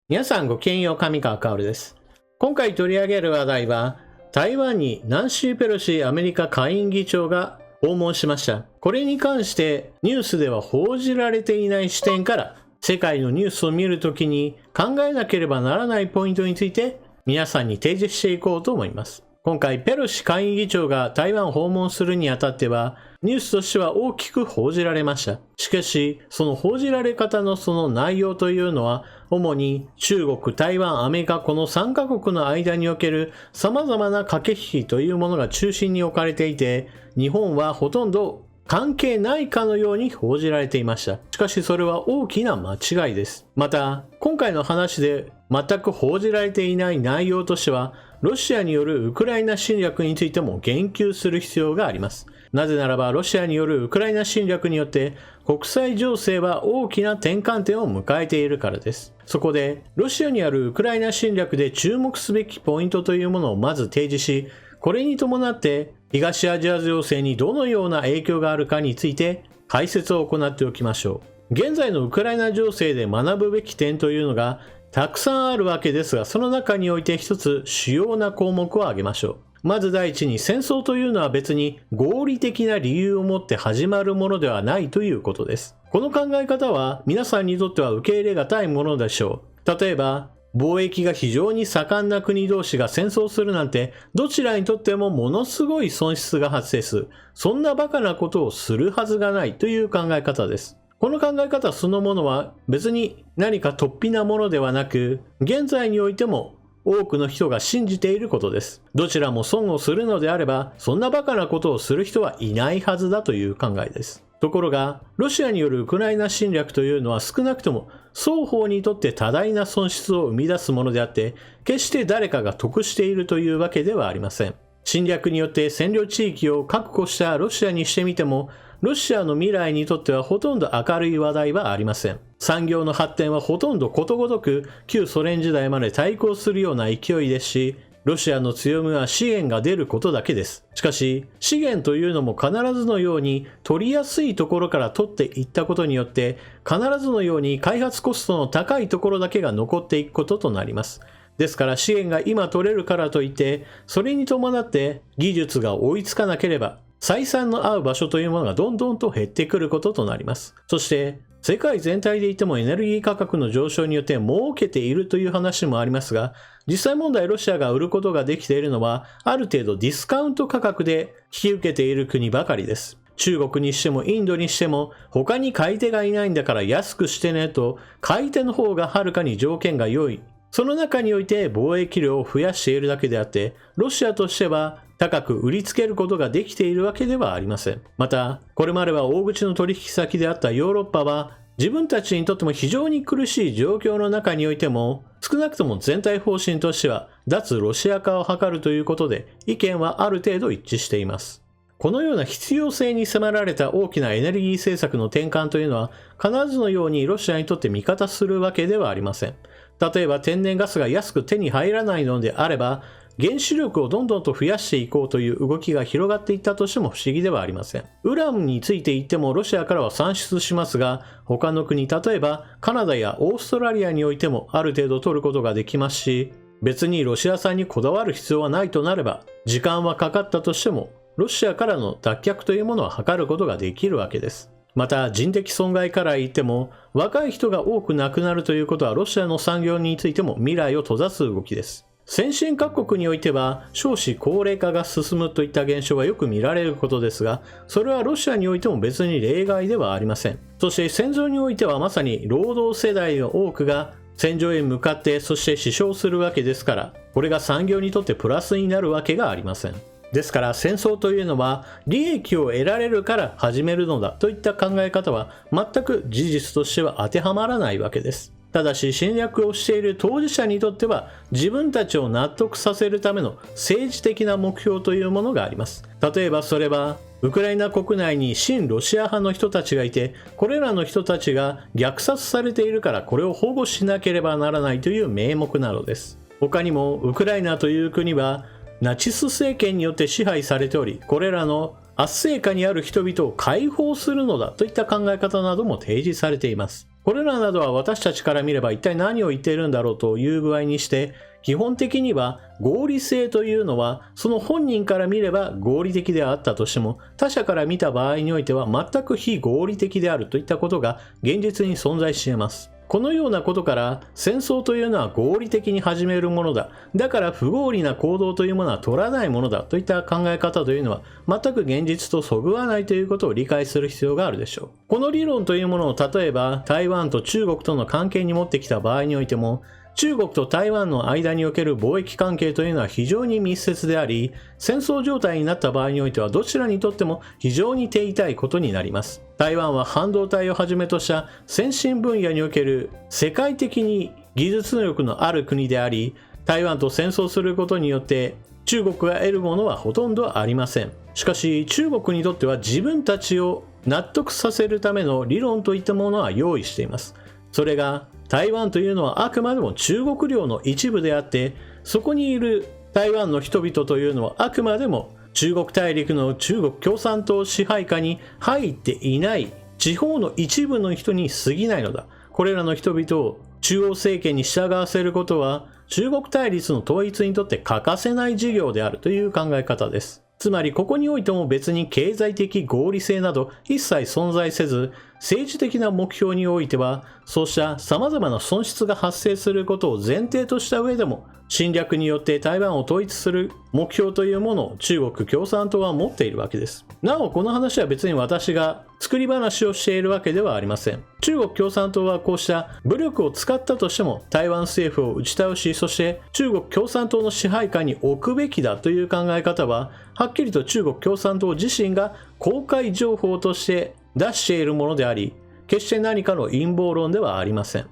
皆さんごきげんよう、上川薫です。今回取り上げる話題は、台湾にナンシー・ペロシアメリカ下院議長が訪問しました。これに関してニュースでは報じられていない視点から世界のニュースを見るときに考えなければならないポイントについて皆さんに提示していこうと思います。今回ペロシ下院議長が台湾を訪問するにあたってはニュースとしては大きく報じられました。しかしその報じられ方のその内容というのは主に中国、台湾、アメリカこの3カ国の間における様々な駆け引きというものが中心に置かれていて、日本はほとんど関係ないかのように報じられていました。しかしそれは大きな間違いです。また、今回の話で全く報じられていない内容としては、ロシアによるウクライナ侵略についても言及する必要があります。なぜならば、ロシアによるウクライナ侵略によって国際情勢は大きな転換点を迎えているからです。そこで、ロシアによるウクライナ侵略で注目すべきポイントというものをまず提示し、これに伴って東アジア情勢にどのような影響があるかについて解説を行っておきましょう。現在のウクライナ情勢で学ぶべき点というのがたくさんあるわけですが、その中において一つ主要な項目を挙げましょう。まず第一に、戦争というのは別に合理的な理由をもって始まるものではないということです。この考え方は皆さんにとっては受け入れがたいものでしょう。例えば、貿易が非常に盛んな国同士が戦争するなんて、どちらにとってもものすごい損失が発生する。そんなバカなことをするはずがないという考え方です。この考え方そのものは別に何か突飛なものではなく、現在においても多くの人が信じていることです。どちらも損をするのであれば、そんなバカなことをする人はいないはずだという考えです。ところが、ロシアによるウクライナ侵略というのは少なくとも双方にとって多大な損失を生み出すものであって、決して誰かが得しているというわけではありません。侵略によって占領地域を確保したロシアにしてみても、ロシアの未来にとってはほとんど明るい話題はありません。産業の発展はほとんどことごとく旧ソ連時代まで対抗するような勢いですし、ロシアの強みは資源が出ることだけです。しかし、資源というのも必ずのように取りやすいところから取っていったことによって、必ずのように開発コストの高いところだけが残っていくこととなります。ですから資源が今取れるからといって、それに伴って技術が追いつかなければ、採算の合う場所というものがどんどんと減ってくることとなります。そして、世界全体でいてもエネルギー価格の上昇によって儲けているという話もありますが、実際問題ロシアが売ることができているのは、ある程度ディスカウント価格で引き受けている国ばかりです。中国にしてもインドにしても、他に買い手がいないんだから安くしてねと、買い手の方がはるかに条件が良い。その中において貿易量を増やしているだけであって、ロシアとしては高く売りつけることができているわけではありません。また、これまでは大口の取引先であったヨーロッパは、自分たちにとっても非常に苦しい状況の中においても、少なくとも全体方針としては、脱ロシア化を図るということで、意見はある程度一致しています。このような必要性に迫られた大きなエネルギー政策の転換というのは、必ずのようにロシアにとって味方するわけではありません。例えば天然ガスが安く手に入らないのであれば、原子力をどんどんと増やしていこうという動きが広がっていったとしても不思議ではありません。ウランについて言ってもロシアからは産出しますが、他の国、例えばカナダやオーストラリアにおいてもある程度取ることができますし、別にロシア産にこだわる必要はないとなれば、時間はかかったとしても、ロシアからの脱却というものは図ることができるわけです。また人的損害から言っても、若い人が多く亡くなるということはロシアの産業についても未来を閉ざす動きです。先進各国においては少子高齢化が進むといった現象はよく見られることですが、それはロシアにおいても別に例外ではありません。そして戦場においてはまさに労働世代の多くが戦場へ向かってそして死傷するわけですから、これが産業にとってプラスになるわけがありません。ですから戦争というのは利益を得られるから始めるのだといった考え方は全く事実としては当てはまらないわけです。ただし侵略をしている当事者にとっては自分たちを納得させるための政治的な目標というものがあります。例えばそれはウクライナ国内に親ロシア派の人たちがいて、これらの人たちが虐殺されているからこれを保護しなければならないという名目なのです。他にもウクライナという国はナチス政権によって支配されており、これらの圧政下にある人々を解放するのだといった考え方なども提示されています。これらなどは私たちから見れば一体何を言っているんだろうという具合にして、基本的には合理性というのはその本人から見れば合理的であったとしても、他者から見た場合においては全く非合理的であるといったことが現実に存在し得ます。このようなことから戦争というのは合理的に始めるものだ。だから不合理な行動というものは取らないものだといった考え方というのは全く現実とそぐわないということを理解する必要があるでしょう。この理論というものを例えば台湾と中国との関係に持ってきた場合においても、中国と台湾の間における貿易関係というのは非常に密接であり、戦争状態になった場合においてはどちらにとっても非常に手痛いことになります。台湾は半導体をはじめとした先進分野における世界的に技術力のある国であり、台湾と戦争することによって中国が得るものはほとんどありません。しかし中国にとっては自分たちを納得させるための理論といったものは用意しています。それが台湾というのはあくまでも中国領の一部であって、そこにいる台湾の人々というのはあくまでも中国大陸の中国共産党支配下に入っていない地方の一部の人に過ぎないのだ。これらの人々を中央政権に従わせることは中国対立の統一にとって欠かせない事業であるという考え方です。つまりここにおいても別に経済的合理性など一切存在せず、政治的な目標においてはそうした様々な損失が発生することを前提とした上でも、侵略によって台湾を統一する目標というものを中国共産党は持っているわけです。なおこの話は別に私が作り話をしているわけではありません。中国共産党はこうした武力を使ったとしても台湾政府を打ち倒し、そして中国共産党の支配下に置くべきだという考え方ははっきりと中国共産党自身が公開情報として出しているものであり、決して何かの陰謀論ではありません。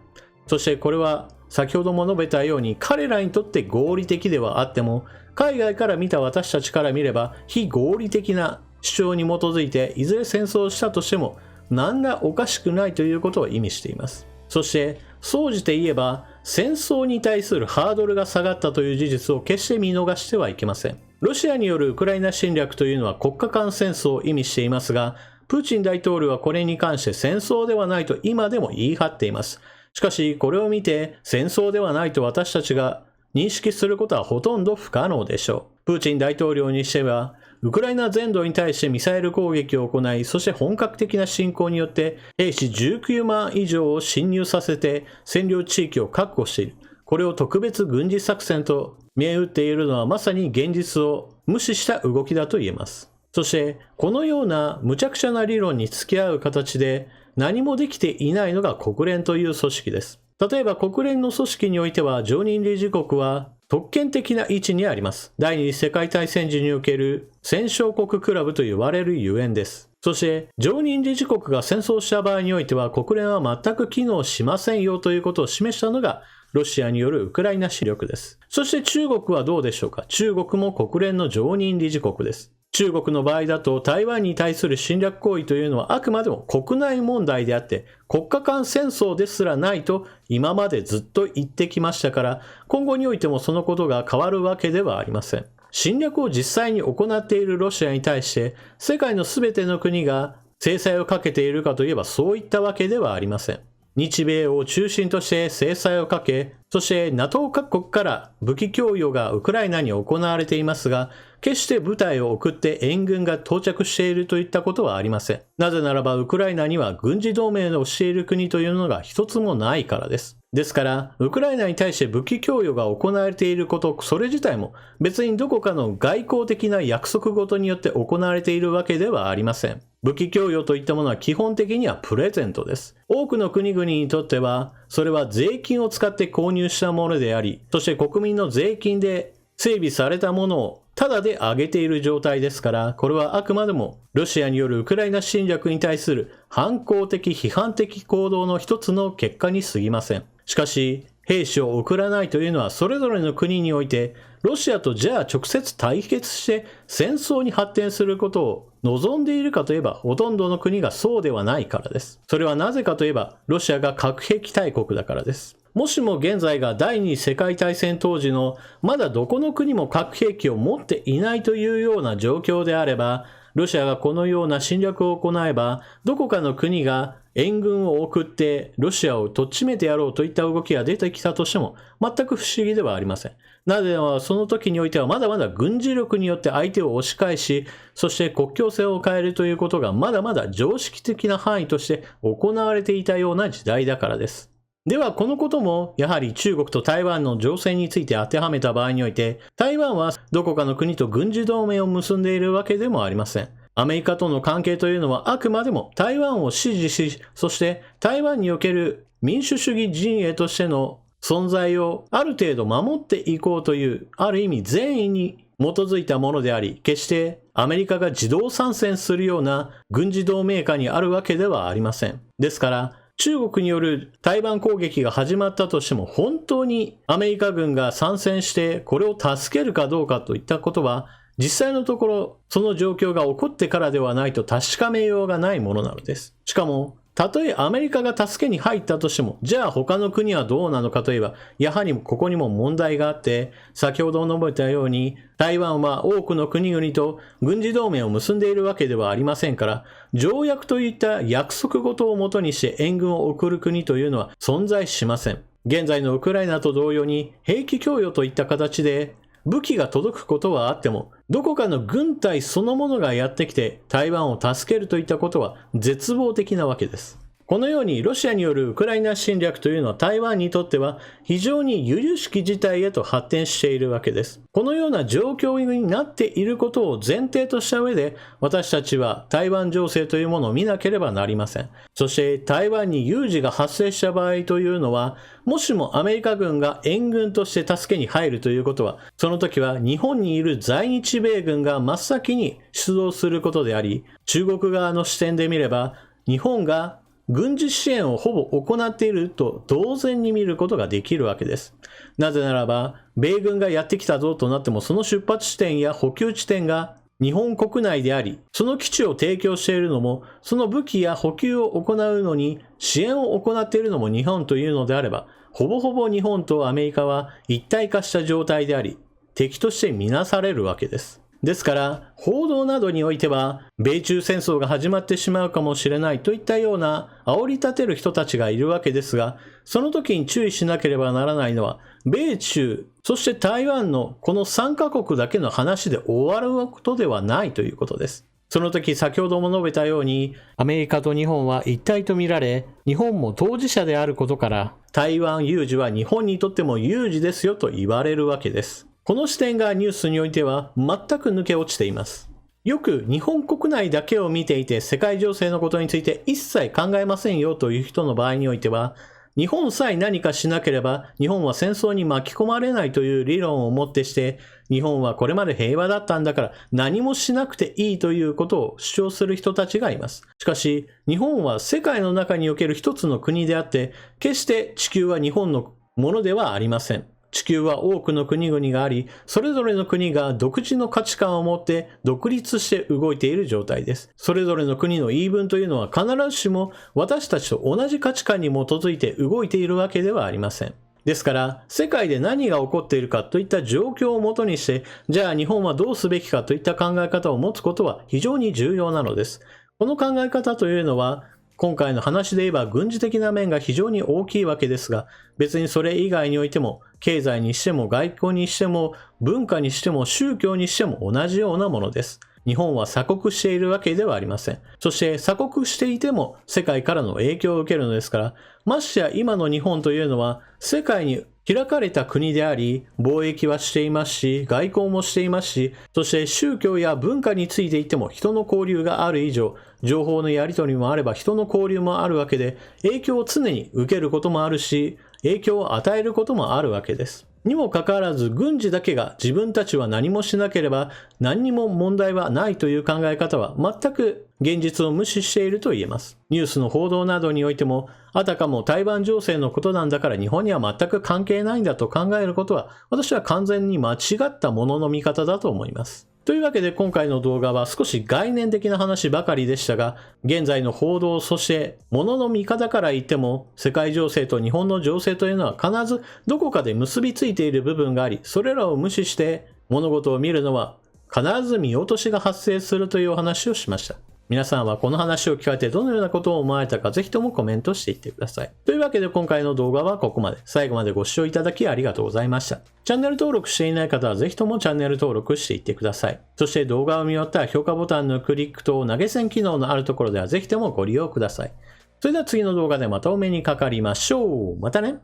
そしてこれは先ほども述べたように彼らにとって合理的ではあっても、海外から見た私たちから見れば非合理的な主張に基づいていずれ戦争をしたとしても何らおかしくないということを意味しています。そして総じて言えば戦争に対するハードルが下がったという事実を決して見逃してはいけません。ロシアによるウクライナ侵略というのは国家間戦争を意味していますが、プーチン大統領はこれに関して戦争ではないと今でも言い張っています。しかしこれを見て戦争ではないと私たちが認識することはほとんど不可能でしょう。プーチン大統領にしてはウクライナ全土に対してミサイル攻撃を行い、そして本格的な侵攻によって兵士19万以上を侵入させて占領地域を確保している。これを特別軍事作戦と見え打っているのはまさに現実を無視した動きだと言えます。そしてこのような無茶苦茶な理論に付き合う形で何もできていないのが国連という組織です。例えば国連の組織においては常任理事国は特権的な位置にあります。第二次世界大戦時における戦勝国クラブと言われるゆえんです。そして常任理事国が戦争した場合においては国連は全く機能しませんよということを示したのがロシアによるウクライナ侵略です。そして中国はどうでしょうか。中国も国連の常任理事国です。中国の場合だと台湾に対する侵略行為というのはあくまでも国内問題であって国家間戦争ですらないと今までずっと言ってきましたから、今後においてもそのことが変わるわけではありません。侵略を実際に行っているロシアに対して世界の全ての国が制裁をかけているかといえばそういったわけではありません。日米を中心として制裁をかけ、そして NATO 各国から武器供与がウクライナに行われていますが、決して部隊を送って援軍が到着しているといったことはありません。なぜならばウクライナには軍事同盟をしている国というのが一つもないからです。ですから、ウクライナに対して武器供与が行われていること、それ自体も別にどこかの外交的な約束事によって行われているわけではありません。武器供与といったものは基本的にはプレゼントです。多くの国々にとっては、それは税金を使って購入したものであり、そして国民の税金で整備されたものをタダで上げている状態ですから、これはあくまでもロシアによるウクライナ侵略に対する反抗的批判的行動の一つの結果に過ぎません。しかし、兵士を送らないというのはそれぞれの国において、ロシアとじゃあ直接対決して戦争に発展することを望んでいるかといえば、ほとんどの国がそうではないからです。それはなぜかといえば、ロシアが核兵器大国だからです。もしも現在が第二次世界大戦当時のまだどこの国も核兵器を持っていないというような状況であれば、ロシアがこのような侵略を行えば、どこかの国が援軍を送ってロシアをとっちめてやろうといった動きが出てきたとしても全く不思議ではありません。なぜならその時においてはまだまだ軍事力によって相手を押し返し、そして国境線を変えるということがまだまだ常識的な範囲として行われていたような時代だからです。ではこのこともやはり中国と台湾の情勢について当てはめた場合において、台湾はどこかの国と軍事同盟を結んでいるわけでもありません。アメリカとの関係というのはあくまでも台湾を支持し、そして台湾における民主主義陣営としての存在をある程度守っていこうという、ある意味善意に基づいたものであり、決してアメリカが自動参戦するような軍事同盟下にあるわけではありません。ですから、中国による台湾攻撃が始まったとしても、本当にアメリカ軍が参戦してこれを助けるかどうかといったことは、実際のところその状況が起こってからではないと確かめようがないものなのです。しかも、たとえアメリカが助けに入ったとしても、じゃあ他の国はどうなのかといえば、やはりここにも問題があって、先ほど述べたように、台湾は多くの国々と軍事同盟を結んでいるわけではありませんから、条約といった約束事をもとにして援軍を送る国というのは存在しません。現在のウクライナと同様に、兵器供与といった形で、武器が届くことはあっても、どこかの軍隊そのものがやってきて台湾を助けるといったことは絶望的なわけです。このようにロシアによるウクライナ侵略というのは台湾にとっては非常に由々しき事態へと発展しているわけです。このような状況になっていることを前提とした上で、私たちは台湾情勢というものを見なければなりません。そして台湾に有事が発生した場合というのは、もしもアメリカ軍が援軍として助けに入るということは、その時は日本にいる在日米軍が真っ先に出動することであり、中国側の視点で見れば、日本が軍事支援をほぼ行っていると同然に見ることができるわけです。なぜならば、米軍がやってきたぞとなっても、その出発地点や補給地点が日本国内であり、その基地を提供しているのも、その武器や補給を行うのに支援を行っているのも日本というのであれば、ほぼほぼ日本とアメリカは一体化した状態であり、敵として見なされるわけです。ですから、報道などにおいては、米中戦争が始まってしまうかもしれないといったような煽り立てる人たちがいるわけですが、その時に注意しなければならないのは、米中、そして台湾のこの3カ国だけの話で終わることではないということです。その時先ほども述べたように、アメリカと日本は一体と見られ、日本も当事者であることから、台湾有事は日本にとっても有事ですよと言われるわけです。この視点がニュースにおいては全く抜け落ちています。よく日本国内だけを見ていて世界情勢のことについて一切考えませんよという人の場合においては、日本さえ何かしなければ日本は戦争に巻き込まれないという理論をもってして、日本はこれまで平和だったんだから何もしなくていいということを主張する人たちがいます。しかし日本は世界の中における一つの国であって、決して地球は日本のものではありません。地球は多くの国々があり、それぞれの国が独自の価値観を持って独立して動いている状態です。それぞれの国の言い分というのは必ずしも私たちと同じ価値観に基づいて動いているわけではありません。ですから、世界で何が起こっているかといった状況をもとにして、じゃあ日本はどうすべきかといった考え方を持つことは非常に重要なのです。この考え方というのは、今回の話で言えば軍事的な面が非常に大きいわけですが、別にそれ以外においても、経済にしても外交にしても文化にしても宗教にしても同じようなものです。日本は鎖国しているわけではありません。そして鎖国していても世界からの影響を受けるのですから、ましてや今の日本というのは世界に開かれた国であり、貿易はしていますし、外交もしていますし、そして宗教や文化についていても人の交流がある以上、情報のやり取りもあれば人の交流もあるわけで、影響を常に受けることもあるし、影響を与えることもあるわけです。にもかかわらず軍事だけが自分たちは何もしなければ何にも問題はないという考え方は全く現実を無視していると言えます。ニュースの報道などにおいても、あたかも台湾情勢のことなんだから日本には全く関係ないんだと考えることは、私は完全に間違ったものの見方だと思います。というわけで今回の動画は少し概念的な話ばかりでしたが、現在の報道、そして物の見方から言っても、世界情勢と日本の情勢というのは必ずどこかで結びついている部分があり、それらを無視して物事を見るのは必ず見落としが発生するというお話をしました。皆さんはこの話を聞かれてどのようなことを思われたか、ぜひともコメントしていってください。というわけで今回の動画はここまで。最後までご視聴いただきありがとうございました。チャンネル登録していない方はぜひともチャンネル登録していってください。そして動画を見終わったら評価ボタンのクリックと投げ銭機能のあるところではぜひともご利用ください。それでは次の動画でまたお目にかかりましょう。またね。